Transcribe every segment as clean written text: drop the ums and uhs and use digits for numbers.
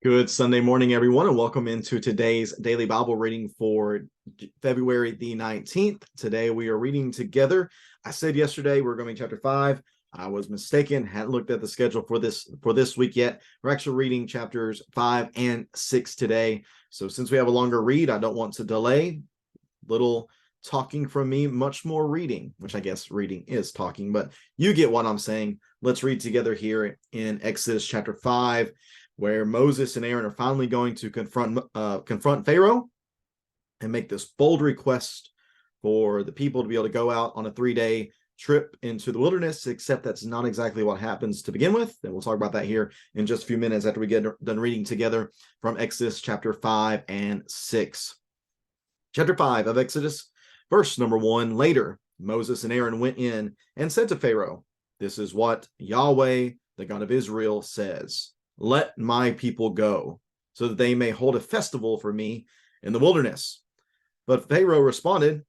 Good Sunday morning, everyone, and welcome into today's daily Bible reading for February the 19th. Today we are reading together. I said yesterday we're going to chapter 5. I was mistaken, hadn't looked at the schedule for this week yet. We're actually reading chapters 5 and 6 today. So since we have a longer read, I don't want to delay. Little talking from me, much more reading, which I guess reading is talking, but you get what I'm saying. Let's read together here in Exodus chapter 5. Where Moses and Aaron are finally going to confront Pharaoh and make this bold request for the people to be able to go out on a 3-day trip into the wilderness, except that's not exactly what happens to begin with. And we'll talk about that here in just a few minutes after we get done reading together from Exodus chapter 5 and 6. Chapter 5 of Exodus, verse number 1. Later, Moses and Aaron went in and said to Pharaoh, "This is what Yahweh, the God of Israel, says. Let my people go, so that they may hold a festival for me in the wilderness." But Pharaoh responded,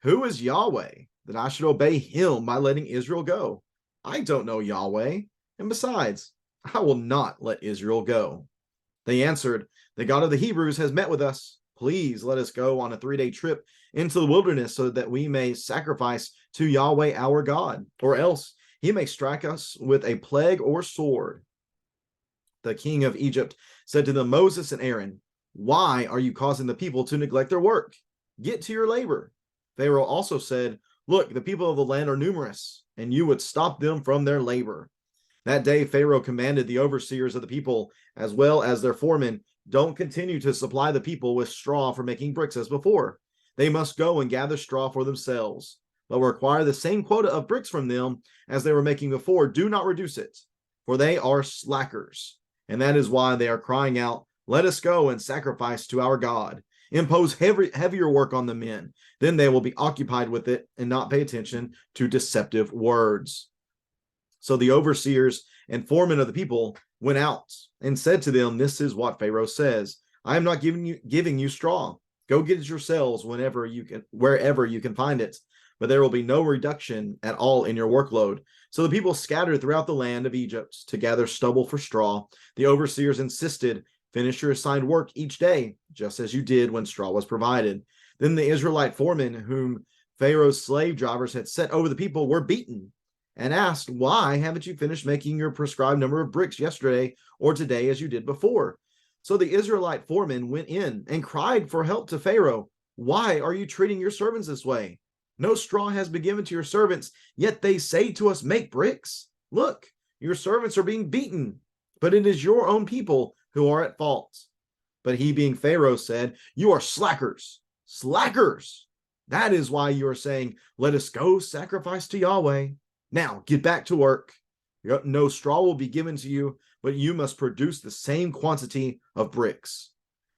"Who is Yahweh, that I should obey him by letting Israel go? I don't know Yahweh, and besides, I will not let Israel go." They answered, "The God of the Hebrews has met with us. Please let us go on a 3-day trip into the wilderness so that we may sacrifice to Yahweh our God, or else he may strike us with a plague or sword." The king of Egypt said to them, "Moses and Aaron, why are you causing the people to neglect their work? Get to your labor." Pharaoh also said, "Look, the people of the land are numerous, and you would stop them from their labor." That day, Pharaoh commanded the overseers of the people, as well as their foremen, "Don't continue to supply the people with straw for making bricks as before. They must go and gather straw for themselves, but require the same quota of bricks from them as they were making before. Do not reduce it, for they are slackers. And that is why they are crying out, 'Let us go and sacrifice to our God.' Impose heavier work on the men. Then they will be occupied with it and not pay attention to deceptive words." So the overseers and foremen of the people went out and said to them, "This is what Pharaoh says. I am not giving you straw. Go get it yourselves wherever you can find it. But there will be no reduction at all in your workload." So the people scattered throughout the land of Egypt to gather stubble for straw. The overseers insisted, "Finish your assigned work each day, just as you did when straw was provided." Then the Israelite foremen, whom Pharaoh's slave drivers had set over the people, were beaten and asked, "Why haven't you finished making your prescribed number of bricks yesterday or today as you did before?" So the Israelite foremen went in and cried for help to Pharaoh. "Why are you treating your servants this way? No straw has been given to your servants, yet they say to us, 'Make bricks.' Look, your servants are being beaten, but it is your own people who are at fault." But he, being Pharaoh, said, "You are slackers, slackers. That is why you are saying, 'Let us go sacrifice to Yahweh.' Now get back to work. No straw will be given to you, but you must produce the same quantity of bricks."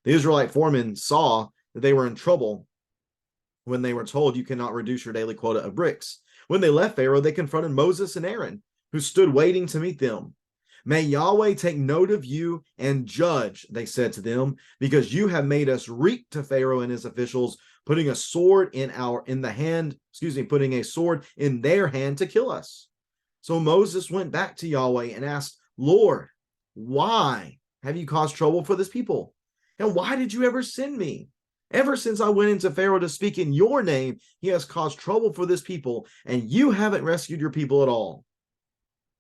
The Israelite foremen saw that they were in trouble when they were told, "You cannot reduce your daily quota of bricks." When they left Pharaoh, they confronted Moses and Aaron, who stood waiting to meet them. "May Yahweh take note of you and judge," they said to them, "because you have made us reek to Pharaoh and his officials, putting a sword in putting a sword in their hand to kill us." So Moses went back to Yahweh and asked, "Lord, why have you caused trouble for this people? And why did you ever send me? Ever since I went into Pharaoh to speak in your name, he has caused trouble for this people, and you haven't rescued your people at all."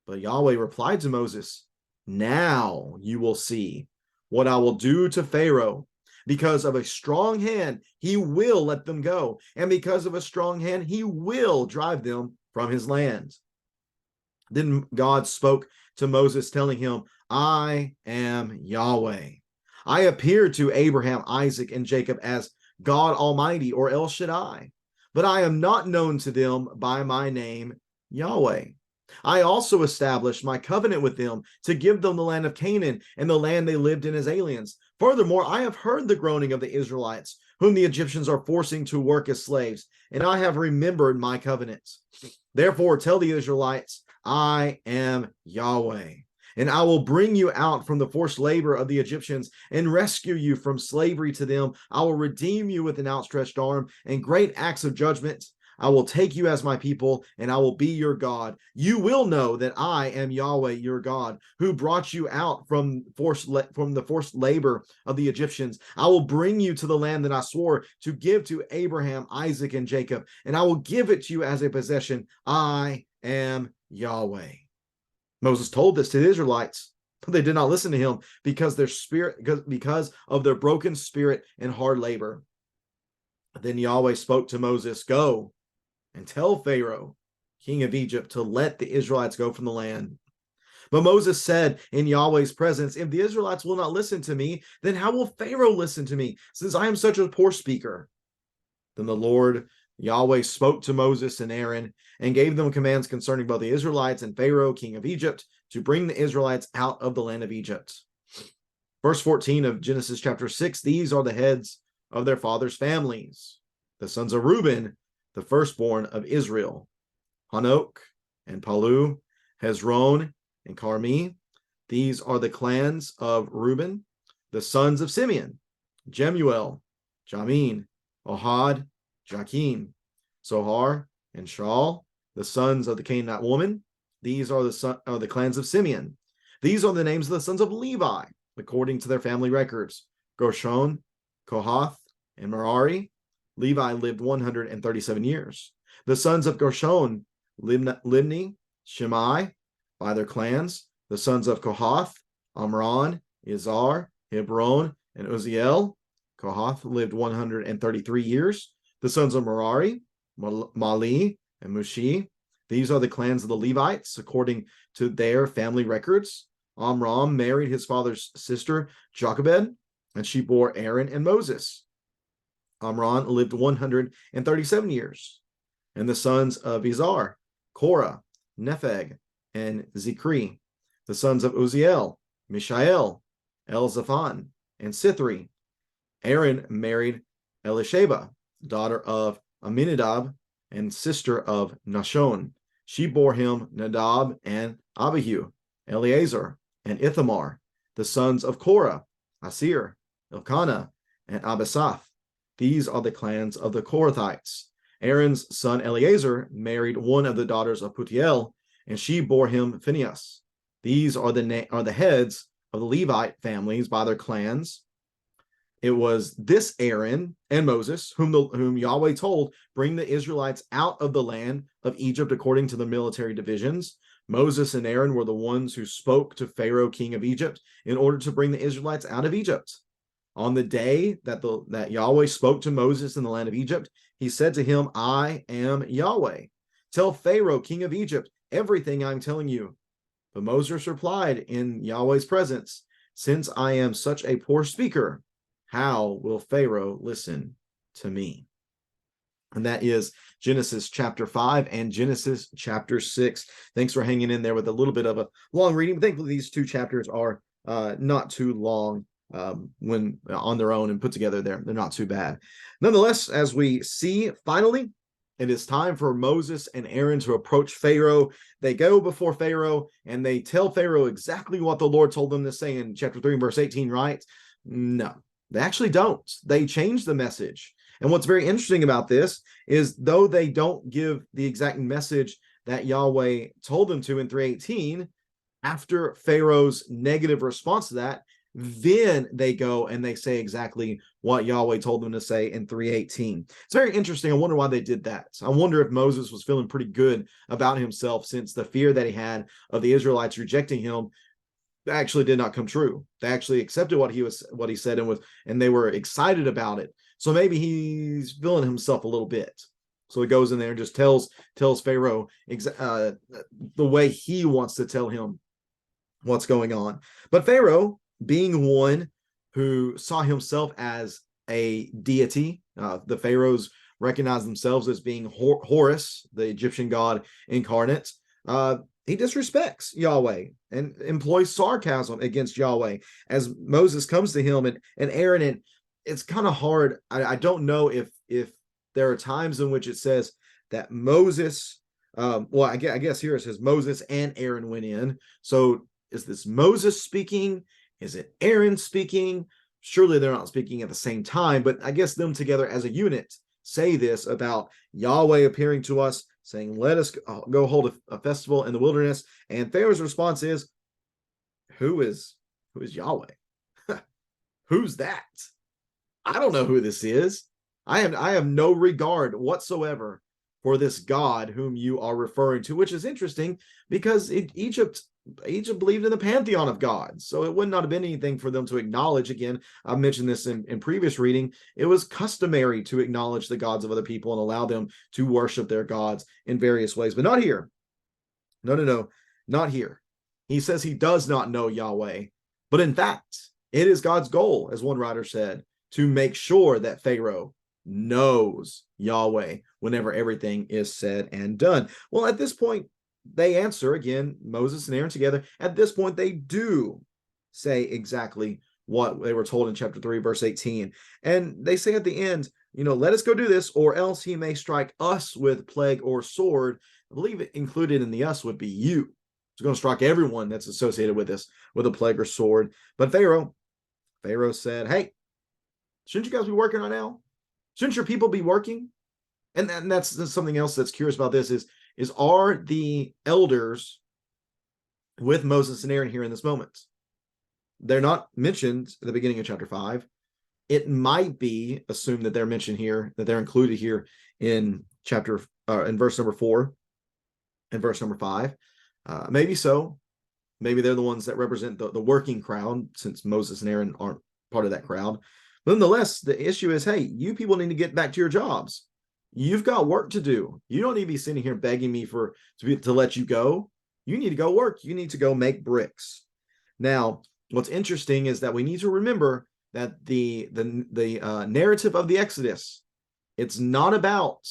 But Yahweh replied to Moses, "Now you will see what I will do to Pharaoh. Because of a strong hand, he will let them go, and because of a strong hand, he will drive them from his land." Then God spoke to Moses, telling him, "I am Yahweh. I appeared to Abraham, Isaac, and Jacob as God Almighty, or El Shaddai, but I am not known to them by my name, Yahweh. I also established my covenant with them to give them the land of Canaan and the land they lived in as aliens. Furthermore, I have heard the groaning of the Israelites, whom the Egyptians are forcing to work as slaves, and I have remembered my covenant. Therefore, tell the Israelites, I am Yahweh. And I will bring you out from the forced labor of the Egyptians and rescue you from slavery to them. I will redeem you with an outstretched arm and great acts of judgment. I will take you as my people, and I will be your God. You will know that I am Yahweh, your God, who brought you out from the forced labor of the Egyptians. I will bring you to the land that I swore to give to Abraham, Isaac, and Jacob, and I will give it to you as a possession. I am Yahweh. Moses told this to the Israelites, but they did not listen to him because of their broken spirit and hard labor. Then Yahweh spoke to Moses, "Go and tell Pharaoh, king of Egypt, to let the Israelites go from the land." But Moses said in Yahweh's presence, "If the Israelites will not listen to me, then how will Pharaoh listen to me, since I am such a poor speaker?" Then the Lord Yahweh spoke to Moses and Aaron and gave them commands concerning both the Israelites and Pharaoh, king of Egypt, to bring the Israelites out of the land of Egypt. Verse 14 of Genesis chapter 6, these are the heads of their fathers' families. The sons of Reuben, the firstborn of Israel: Hanok and Palu, Hezron and Carmi. These are the clans of Reuben. The sons of Simeon: Jemuel, Jamin, Ohad, Jakin, Zohar, and Shaul. The sons of the Canaanite woman. These are the clans of Simeon. These are the names of the sons of Levi, according to their family records: Gershon, Kohath, and Merari. Levi lived 137 years. The sons of Gershon: Libni, Shimei, by their clans. The sons of Kohath: Amram, Izhar, Hebron, and Uzziel. Kohath lived 133 years. The sons of Merari: Mali and Mushi. These are the clans of the Levites, according to their family records. Amram married his father's sister, Jochebed, and she bore Aaron and Moses. Amram lived 137 years. And the sons of Izhar: Korah, Nepheg, and Zikri. The sons of Uzziel: Mishael, Elzaphan, and Sithri. Aaron married Elisheba, daughter of Aminadab and sister of Nashon. She bore him Nadab and Abihu, Eleazar, and Ithamar. The sons of Korah: Asir, Elkanah, and Abasaph. These are the clans of the Korathites. Aaron's son Eleazar married one of the daughters of Putiel, and she bore him Phinehas. These are the heads of the Levite families by their clans. It was this Aaron and Moses whom Yahweh told, "Bring the Israelites out of the land of Egypt according to the military divisions." Moses and Aaron were the ones who spoke to Pharaoh, king of Egypt, in order to bring the Israelites out of Egypt. On the day that Yahweh spoke to Moses in the land of Egypt, he said to him, "I am Yahweh. Tell Pharaoh, king of Egypt, everything I'm telling you." But Moses replied in Yahweh's presence, "Since I am such a poor speaker, how will Pharaoh listen to me?" And that is Genesis chapter 5 and Genesis chapter 6. Thanks for hanging in there with a little bit of a long reading. Thankfully, these two chapters are not too long when on their own and put together. They're not too bad. Nonetheless, as we see, finally, it is time for Moses and Aaron to approach Pharaoh. They go before Pharaoh and they tell Pharaoh exactly what the Lord told them to say in chapter 3, verse 18, right? No. They actually don't. They change the message. And what's very interesting about this is, though they don't give the exact message that Yahweh told them to in 3:18, after Pharaoh's negative response to that, then they go and they say exactly what Yahweh told them to say in 3:18. It's very interesting. I wonder why they did that. I wonder if Moses was feeling pretty good about himself, since the fear that he had of the Israelites rejecting him actually did not come true. They actually accepted what he said and they were excited about it. So maybe he's feeling himself a little bit. So he goes in there and just tells Pharaoh the way he wants to tell him what's going on. But Pharaoh, being one who saw himself as a deity, the pharaohs recognize themselves as being Horus, the Egyptian god incarnate. He disrespects Yahweh and employs sarcasm against Yahweh as Moses comes to him and Aaron. And it's kind of hard. I don't know if there are times in which it says that Moses, I guess here it says Moses and Aaron went in. So is this Moses speaking? Is it Aaron speaking? Surely they're not speaking at the same time, but I guess them together as a unit say this about Yahweh appearing to us, saying, let us go hold a festival in the wilderness? And Pharaoh's response is, who is Yahweh? Who's that? I don't know who this is. I have no regard whatsoever for this God whom you are referring to, which is interesting because Egypt believed in the pantheon of gods. So it would not have been anything for them to acknowledge. Again, I mentioned this in previous reading. It was customary to acknowledge the gods of other people and allow them to worship their gods in various ways, but not here. No, not here. He says he does not know Yahweh, but in fact, it is God's goal, as one writer said, to make sure that Pharaoh knows Yahweh whenever everything is said and done. Well, at this point, they answer again, Moses and Aaron together. At this point, they do say exactly what they were told in chapter 3, verse 18. And they say at the end, let us go do this, or else he may strike us with plague or sword. I believe included in the us would be you. It's going to strike everyone that's associated with this with a plague or sword. But Pharaoh said, hey, shouldn't you guys be working right now? Shouldn't your people be working? And that's something else that's curious about this is are the elders with Moses and Aaron here in this moment? They're not mentioned at the beginning of chapter 5. It might be assumed that they're mentioned here, that they're included here in in verse number 4 and verse number 5. Maybe so. Maybe they're the ones that represent the working crowd, since Moses and Aaron aren't part of that crowd. But nonetheless, the issue is, hey, you people need to get back to your jobs. You've got work to do. You don't need to be sitting here begging me to let you go. You need to go work. You need to go make bricks. Now, what's interesting is that we need to remember that the narrative of the Exodus, it's not about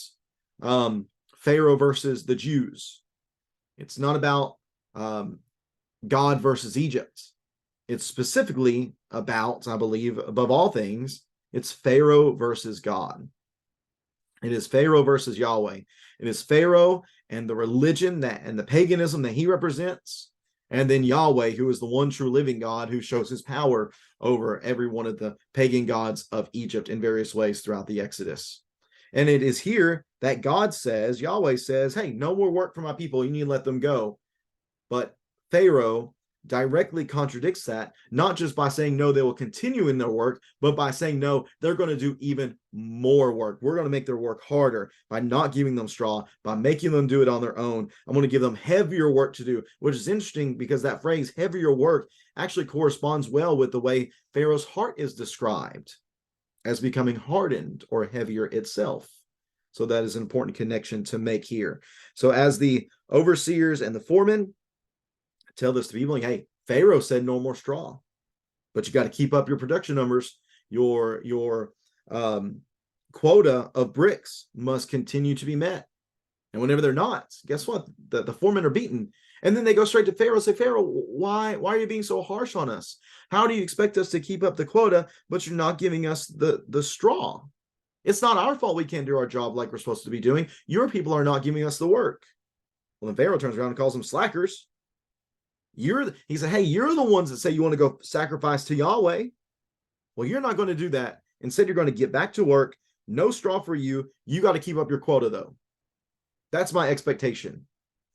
Pharaoh versus the Jews. It's not about God versus Egypt. It's specifically about, I believe, above all things, it's Pharaoh versus God. It is Pharaoh versus Yahweh. It is Pharaoh and the religion and the paganism that he represents, and then Yahweh, who is the one true living God who shows his power over every one of the pagan gods of Egypt in various ways throughout the Exodus. And it is here that Yahweh says, hey, no more work for my people. You need to let them go. But Pharaoh directly contradicts that, not just by saying no, they will continue in their work, but by saying no, they're going to do even more work. We're going to make their work harder by not giving them straw, by making them do it on their own. I'm going to give them heavier work to do, which is interesting because that phrase heavier work actually corresponds well with the way Pharaoh's heart is described as becoming hardened or heavier itself. So that is an important connection to make here. So as the overseers and the foremen tell this to people, like, hey, Pharaoh said no more straw, but you got to keep up your production numbers. Your quota of bricks must continue to be met. And whenever they're not, guess what? The foremen are beaten. And then they go straight to Pharaoh and say, Pharaoh, why are you being so harsh on us? How do you expect us to keep up the quota, but you're not giving us the straw? It's not our fault we can't do our job like we're supposed to be doing. Your people are not giving us the work. Well, then Pharaoh turns around and calls them slackers. He said, hey, you're the ones that say you want to go sacrifice to Yahweh. Well, you're not going to do that. Instead, you're going to get back to work. No straw for you. You got to keep up your quota, though. That's my expectation.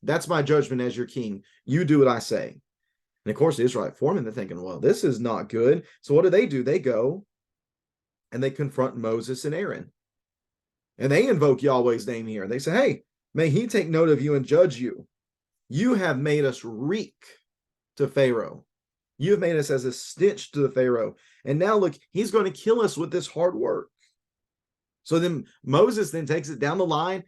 That's my judgment as your king. You do what I say. And of course, the Israelite foremen, they're thinking, well, this is not good. So what do? They go and they confront Moses and Aaron. And they invoke Yahweh's name here. They say, hey, may he take note of you and judge you. You have made us reek to Pharaoh. You have made us as a stench to the Pharaoh. And now look, he's going to kill us with this hard work. So then Moses then takes it down the line.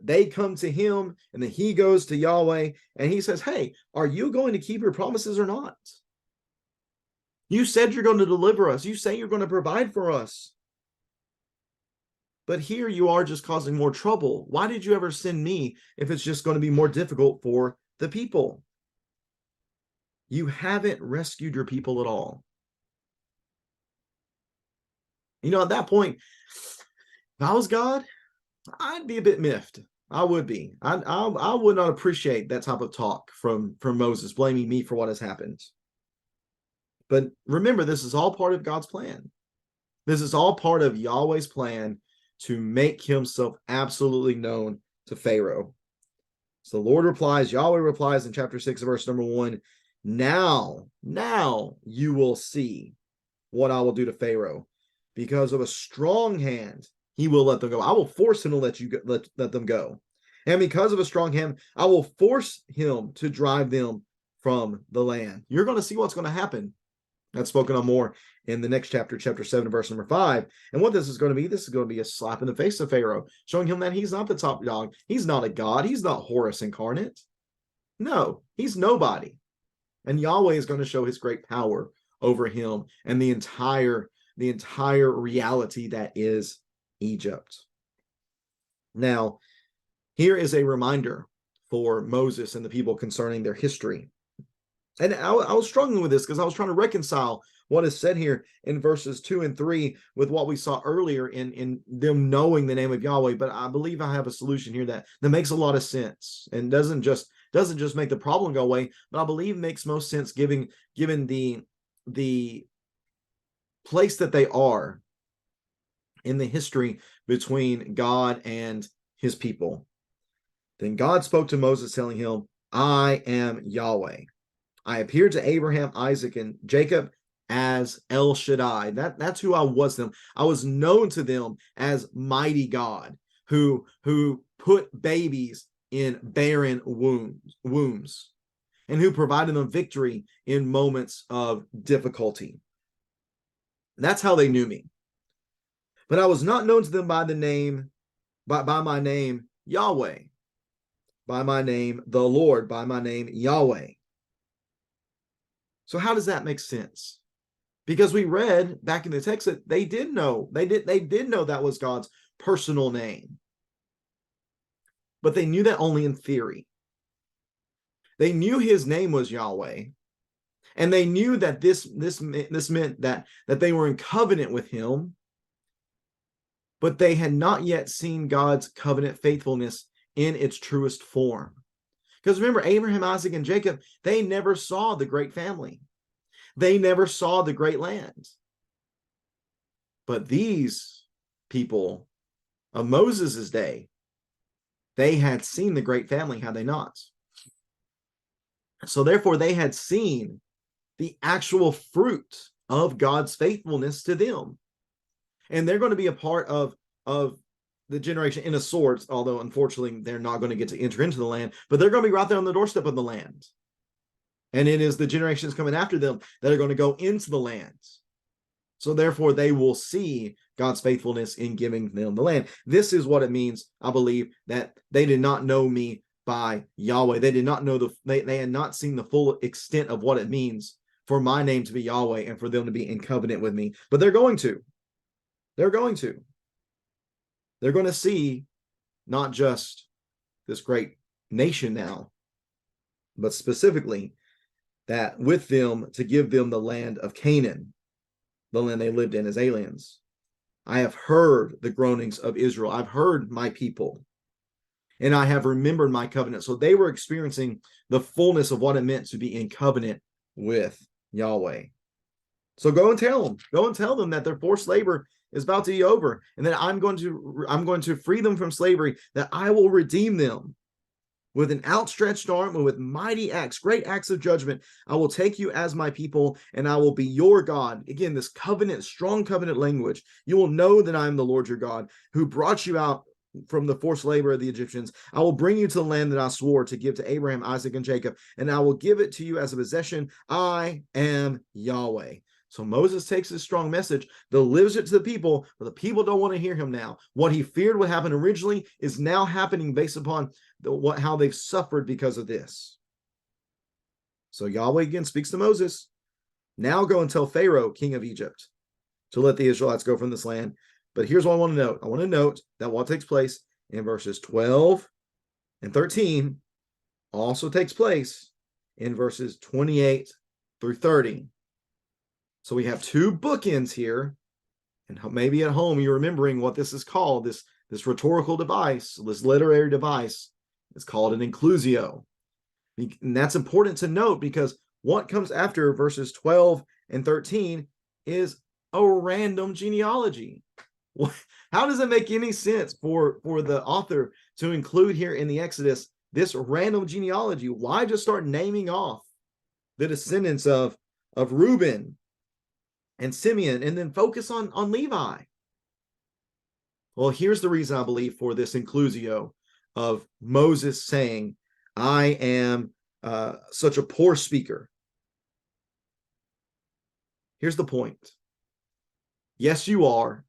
They come to him, and then he goes to Yahweh, and he says, hey, are you going to keep your promises or not? You said you're going to deliver us. You say you're going to provide for us. But here you are just causing more trouble. Why did you ever send me if it's just going to be more difficult for the people? You haven't rescued your people at all. At that point, if I was God, I'd be a bit miffed. I would be. I would not appreciate that type of talk from Moses, blaming me for what has happened. But remember, this is all part of God's plan. This is all part of Yahweh's plan to make himself absolutely known to Pharaoh. So the Lord replies, Yahweh replies in chapter 6, verse number 1, now you will see what I will do to Pharaoh. Because of a strong hand, he will let them go. I will force him to let them go. And because of a strong hand, I will force him to drive them from the land. You're going to see what's going to happen. That's spoken on more in the next chapter, chapter 7, verse number 5. And what this is going to be a slap in the face of Pharaoh, showing him that he's not the top dog. He's not a god. He's not Horus incarnate. No, he's nobody. And Yahweh is going to show his great power over him and the entire reality that is Egypt. Now, here is a reminder for Moses and the people concerning their history. And I was struggling with this because I was trying to reconcile what is said here in verses 2 and 3 with what we saw earlier in them knowing the name of Yahweh. But I believe I have a solution here that makes a lot of sense and doesn't just make the problem go away, but I believe makes most sense given the place that they are in the history between God and his people. Then God spoke to Moses, telling him, I am Yahweh. I appeared to Abraham, Isaac, and Jacob as El Shaddai. That's who I was to them. I was known to them as mighty God who put babies in barren wombs and who provided them victory in moments of difficulty. That's how they knew me. But I was not known to them by my name Yahweh, by my name the Lord, by my name Yahweh. So how does that make sense? Because we read back in the text that they did know that was God's personal name. But they knew that only in theory. They knew his name was Yahweh. And they knew that this meant that they were in covenant with him, but they had not yet seen God's covenant faithfulness in its truest form. Because remember, Abraham, Isaac, and Jacob, they never saw the great family. They never saw the great land. But these people of Moses' day, they had seen the great family, had they not? So therefore, they had seen the actual fruit of God's faithfulness to them. And they're going to be a part of the generation in a sort, although unfortunately they're not going to get to enter into the land, but they're going to be right there on the doorstep of the land. And it is the generations coming after them that are going to go into the land. So therefore they will see God's faithfulness in giving them the land. This is what it means, I believe, that they did not know me by Yahweh. They did not know they had not seen the full extent of what it means for my name to be Yahweh and for them to be in covenant with me. But they're going to. They're going to see not just this great nation now, but specifically that with them to give them the land of Canaan, the land they lived in as aliens. I have heard the groanings of Israel. I've heard my people, and I have remembered my covenant. So they were experiencing the fullness of what it meant to be in covenant with Yahweh. So go and tell them that their forced labor is about to be over, and that I'm going to free them from slavery, that I will redeem them with an outstretched arm and with mighty acts, great acts of judgment. I will take you as my people, and I will be your God. Again, this covenant, strong covenant language. You will know that I am the Lord your God, who brought you out from the forced labor of the Egyptians. I will bring you to the land that I swore to give to Abraham, Isaac, and Jacob, and I will give it to you as a possession. I am Yahweh. So Moses takes this strong message, delivers it to the people, but the people don't want to hear him now. What he feared would happen originally is now happening based upon how they've suffered because of this. So Yahweh again speaks to Moses. Now go and tell Pharaoh, king of Egypt, to let the Israelites go from this land. But here's what I want to note. I want to note that what takes place in verses 12 and 13 also takes place in verses 28 through 30. So we have two bookends here, and maybe at home you're remembering what this is called, this rhetorical device, this literary device. It's called an inclusio. And that's important to note because what comes after verses 12 and 13 is a random genealogy. How does it make any sense for the author to include here in the Exodus this random genealogy? Why just start naming off the descendants of Reuben and Simeon and then focus on Levi? Well, here's the reason I believe for this inclusio of Moses saying, I am such a poor speaker. Here's the point. Yes, you are,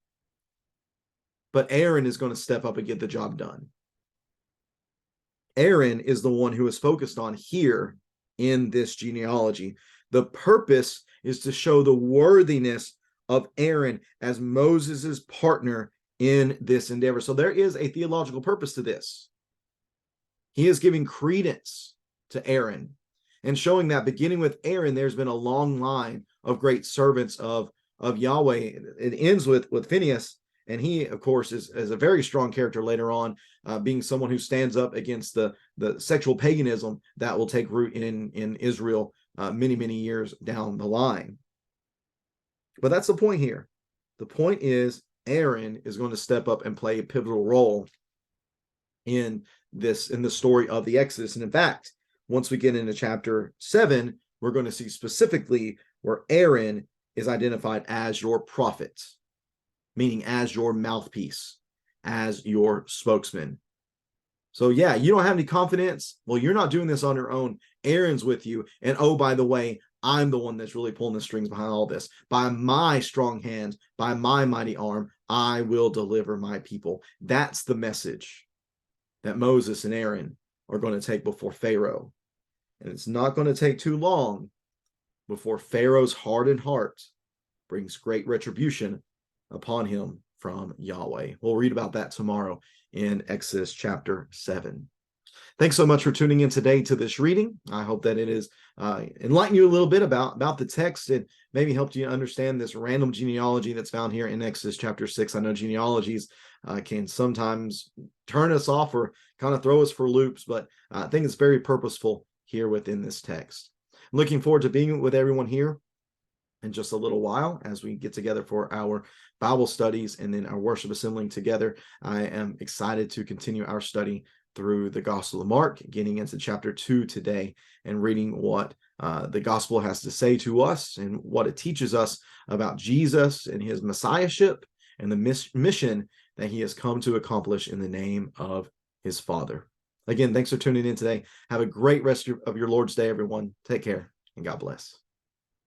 but Aaron is going to step up and get the job done. Aaron is the one who is focused on here in this genealogy. The purpose is to show the worthiness of Aaron as Moses's partner in this endeavor. So there is a theological purpose to this. He is giving credence to Aaron and showing that beginning with Aaron, there's been a long line of great servants of Yahweh. It ends with Phinehas, and he, of course, is a very strong character later on, being someone who stands up against the sexual paganism that will take root in Israel many, many years down the line. But that's the point here. The point is Aaron is going to step up and play a pivotal role in the story of the Exodus. And in fact, once we get into chapter 7, we're going to see specifically where Aaron is identified as your prophet, meaning as your mouthpiece, as your spokesman. So yeah, you don't have any confidence. Well, you're not doing this on your own. Aaron's with you. And oh, by the way, I'm the one that's really pulling the strings behind all this. By my strong hand, by my mighty arm, I will deliver my people. That's the message that Moses and Aaron are going to take before Pharaoh. And it's not going to take too long before Pharaoh's hardened heart brings great retribution upon him from Yahweh. We'll read about that tomorrow in Exodus chapter 7. Thanks so much for tuning in today to this reading. I hope that it is enlightened you a little bit about the text and maybe helped you understand this random genealogy that's found here in Exodus chapter 6. I know genealogies can sometimes turn us off or kind of throw us for loops, but I think it's very purposeful here within this text. I'm looking forward to being with everyone here in just a little while as we get together for our Bible studies and then our worship assembling together. I am excited to continue our study through the Gospel of Mark, getting into chapter 2 today and reading what the Gospel has to say to us and what it teaches us about Jesus and his messiahship and the mission that he has come to accomplish in the name of his Father. Again, thanks for tuning in today. Have a great rest of your Lord's Day, everyone. Take care and God bless.